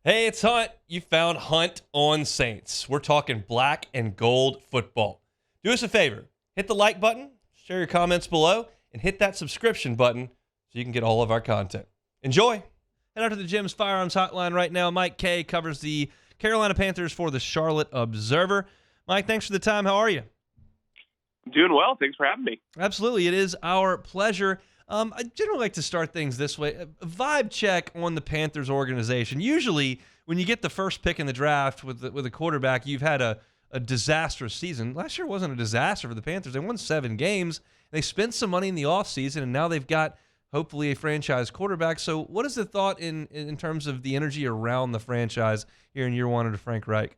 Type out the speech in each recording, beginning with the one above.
Hey, it's Hunt. You found Hunt on Saints. We're talking black and gold football. Do us a favor. Hit the like button, share your comments below, and hit that subscription button so you can get all of our content. Enjoy. Head out to the Gym's Firearms Hotline right now. Mike Kaye covers the Carolina Panthers for the Charlotte Observer. Mike, thanks for the time. How are you? I'm doing well. Thanks for having me. Absolutely. It is our pleasure. I generally like to start things this way. A vibe check on the Panthers organization. Usually, when you get the first pick in the draft with a quarterback, you've had a disastrous season. Last year wasn't a disaster for the Panthers. They won 7 games. They spent some money in the offseason, and now they've got, hopefully, a franchise quarterback. So what is the thought in terms of the energy around the franchise here in year one under Frank Reich?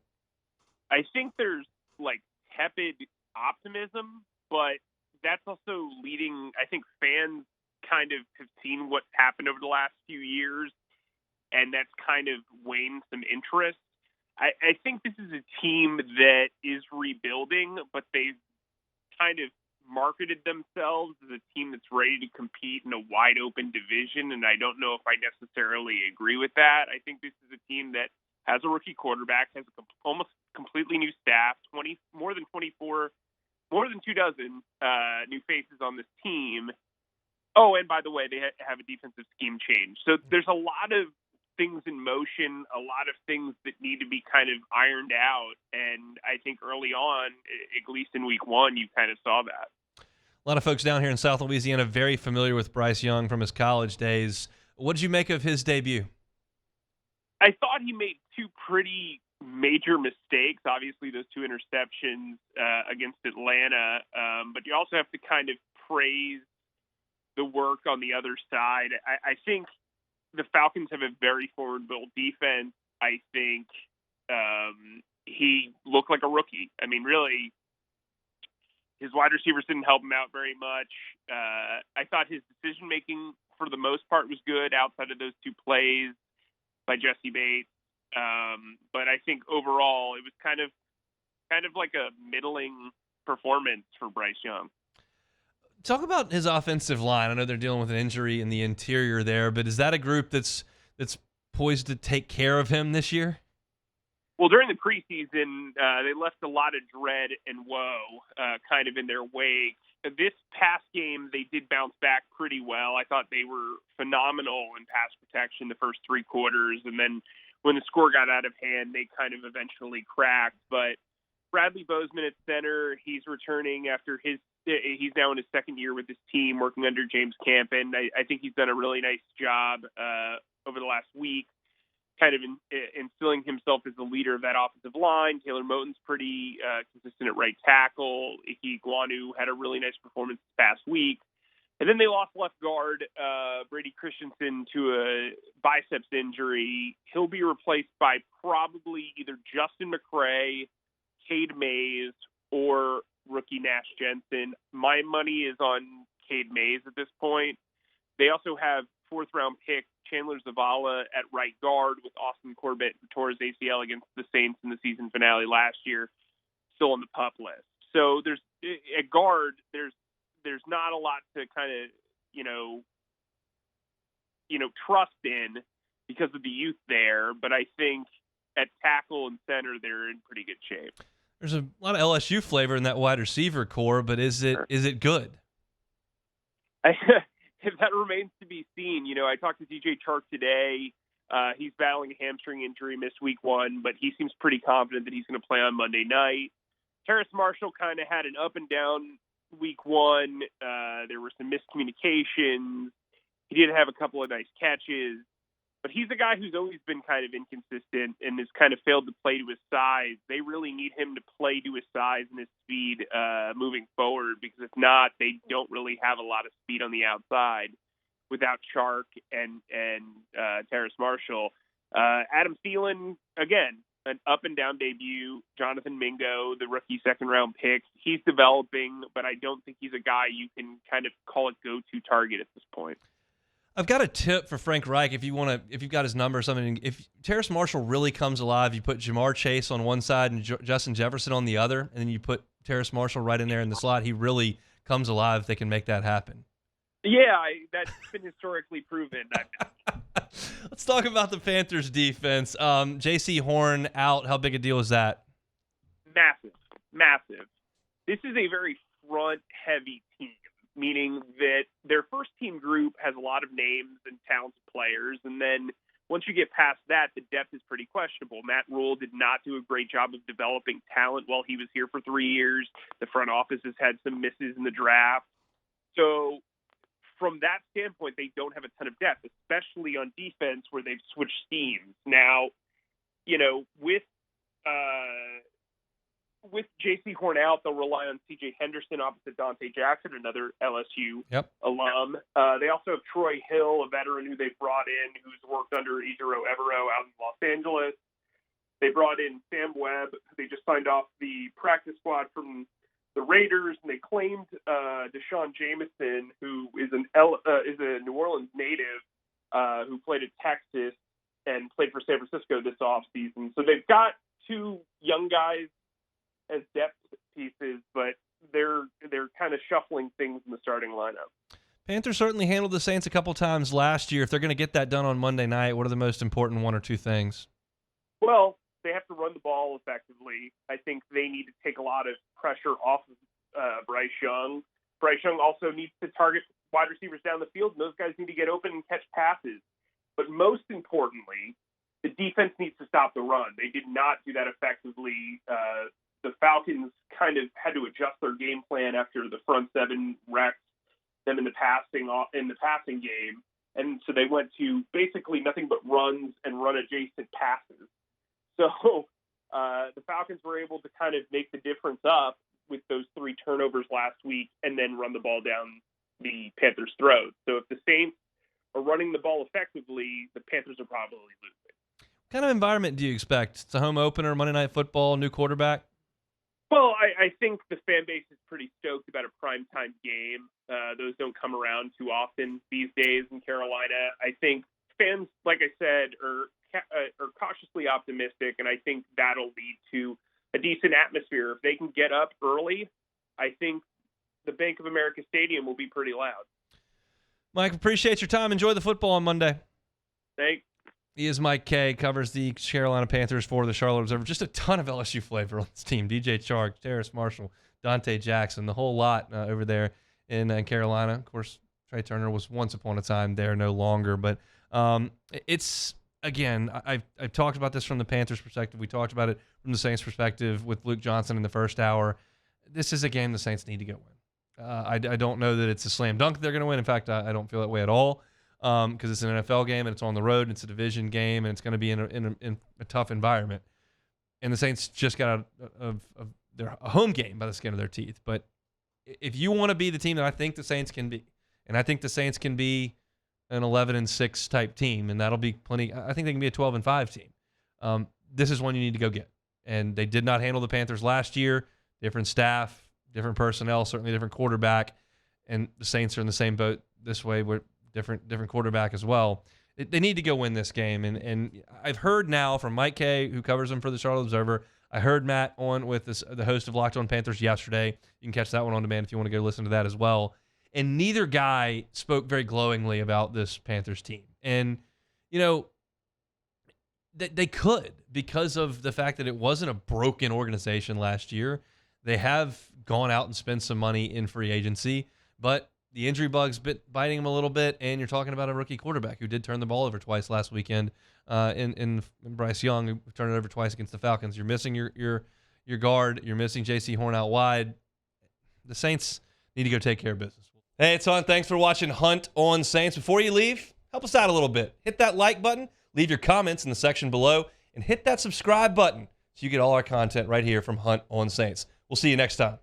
I think there's, tepid optimism, but that's also leading, I think fans kind of have seen what's happened over the last few years, and that's kind of waned some interest. I think this is a team that is rebuilding, but they've kind of marketed themselves as a team that's ready to compete in a wide open division, and I don't know if I necessarily agree with that. I think this is a team that has a rookie quarterback, has almost completely new staff, more than 24 more than 24 new faces on this team. Oh, and by the way, they have a defensive scheme change. So there's a lot of things in motion, a lot of things that need to be kind of ironed out. And I think early on, at least in week one, you kind of saw that. A lot of folks down here in South Louisiana very familiar with Bryce Young from his college days. What did you make of his debut? I thought he made 2 pretty major mistakes. Obviously, those 2 interceptions against Atlanta. But you also have to kind of praise the work on the other side. I think the Falcons have a very forward-built defense. I think he looked like a rookie. I mean, really, his wide receivers didn't help him out very much. I thought his decision-making, for the most part, was good outside of those 2 plays by Jesse Bates. But I think overall, it was kind of like a middling performance for Bryce Young. Talk about his offensive line. I know they're dealing with an injury in the interior there, but is that a group that's poised to take care of him this year? Well, during the preseason, they left a lot of dread and woe kind of in their wake. This past game, they did bounce back pretty well. I thought they were phenomenal in pass protection the first 3 quarters, and then when the score got out of hand, they kind of eventually cracked. But Bradley Bozeman at center, he's returning after he's now in his 2nd year with this team, working under James Campen. I think he's done a really nice job over the last week, kind of instilling himself as the leader of that offensive line. Taylor Moton's pretty consistent at right tackle. Ike Iguanu had a really nice performance this past week. And then they lost left guard Brady Christensen to a biceps injury. He'll be replaced by probably either Justin McCray, Cade Mays, or rookie Nash Jensen. My money is on Cade Mays at this point. They also have 4th-round pick Chandler Zavala at right guard, with Austin Corbett, who tore his ACL against the Saints in the season finale last year, still on the PUP list. So there's at guard, there's not a lot to kind of trust in because of the youth there. But I think at tackle and center, they're in pretty good shape. There's a lot of LSU flavor in that wide receiver core, but is it good? That remains to be seen. I talked to DJ Chark today. He's battling a hamstring injury, missed week 1, but he seems pretty confident that he's going to play on Monday night. Terrace Marshall kind of had an up and down week 1. There were some miscommunications. He did have a couple of nice catches, but he's a guy who's always been kind of inconsistent and has kind of failed to play to his size. They really need him to play to his size and his speed moving forward, because if not, they don't really have a lot of speed on the outside without Chark and Terrace Marshall. Adam Thielen, again, an up-and-down debut. Jonathan Mingo, the rookie 2nd-round pick, he's developing, but I don't think he's a guy you can kind of call a go-to target at this point. I've got a tip for Frank Reich if you've got his number or something. If Terrace Marshall really comes alive, you put Jamar Chase on one side and Justin Jefferson on the other, and then you put Terrace Marshall right in there in the slot. He really comes alive if they can make that happen. Yeah, that's been historically proven. Let's talk about the Panthers defense. J.C. Horn out. How big a deal is that? Massive. This is a very front-heavy team, meaning that their first-team group has a lot of names and talented players, and then once you get past that, the depth is pretty questionable. Matt Rule did not do a great job of developing talent while he was here for 3 years. The front office has had some misses in the draft. So from that standpoint, they don't have a ton of depth, especially on defense where they've switched schemes. Now, with J.C. Horn out, they'll rely on C.J. Henderson opposite Dante Jackson, another LSU alum. They also have Troy Hill, a veteran who they've brought in, who's worked under Ejiro Evero out in Los Angeles. They brought in Sam Webb, who they just signed off the practice squad from the Raiders, and they claimed Deshaun Jameson, who is a New Orleans native who played at Texas and played for San Francisco this offseason. So they've got two young guys as depth pieces, but they're kind of shuffling things in the starting lineup. Panthers certainly handled the Saints a couple times last year. If they're going to get that done on Monday night, what are the most important one or two things? Well, they have to run the ball effectively. I think they need to take a lot of pressure off of Bryce Young. Bryce Young also needs to target wide receivers down the field, and those guys need to get open and catch passes. But most importantly, the defense needs to stop the run. They did not do that effectively. The Falcons kind of had to adjust their game plan after the front seven wrecked them in the passing game, and so they went to basically nothing but runs and run adjacent passes. So the Falcons were able to kind of make the difference up with those 3 turnovers last week, and then run the ball down the Panthers' throats. So if the Saints are running the ball effectively, the Panthers are probably losing. What kind of environment do you expect? It's a home opener, Monday Night Football, new quarterback? Well, I think the fan base is pretty stoked about a primetime game. Those don't come around too often these days in Carolina. I think fans, like I said, are cautiously optimistic, and I think that'll lead to a decent atmosphere. If they can get up early, I think the Bank of America Stadium will be pretty loud. Mike, appreciate your time. Enjoy the football on Monday. Thanks. He is Mike Kaye, covers the Carolina Panthers for the Charlotte Observer. Just a ton of LSU flavor on this team. DJ Chark, Terrace Marshall, Dante Jackson, the whole lot over there in Carolina. Of course, Trey Turner was once upon a time there, no longer. But it's, again, I've talked about this from the Panthers' perspective. We talked about it from the Saints' perspective with Luke Johnson in the first hour. This is a game the Saints need to go win. I don't know that it's a slam dunk they're going to win. In fact, I don't feel that way at all. Because it's an NFL game and it's on the road and it's a division game and it's going to be in a tough environment. And the Saints just got out of their home game by the skin of their teeth. But if you want to be the team that I think the Saints can be, and I think the Saints can be an 11-6 type team, and that'll be plenty. I think they can be a 12-5 team. This is one you need to go get. And they did not handle the Panthers last year. Different staff, different personnel, certainly different quarterback. And the Saints are in the same boat this way. We're different quarterback as well. They need to go win this game. And I've heard now from Mike Kaye, who covers them for the Charlotte Observer. I heard Matt on with the host of Locked On Panthers yesterday. You can catch that one on demand if you want to go listen to that as well. And neither guy spoke very glowingly about this Panthers team. And, they could, because of the fact that it wasn't a broken organization last year. They have gone out and spent some money in free agency, but the injury bug's biting him a little bit, and you're talking about a rookie quarterback who did turn the ball over twice last weekend in Bryce Young, who turned it over twice against the Falcons. You're missing your guard. You're missing J.C. Horn out wide. The Saints need to go take care of business. Hey, it's on. Thanks for watching Hunt on Saints. Before you leave, help us out a little bit. Hit that like button, leave your comments in the section below, and hit that subscribe button so you get all our content right here from Hunt on Saints. We'll see you next time.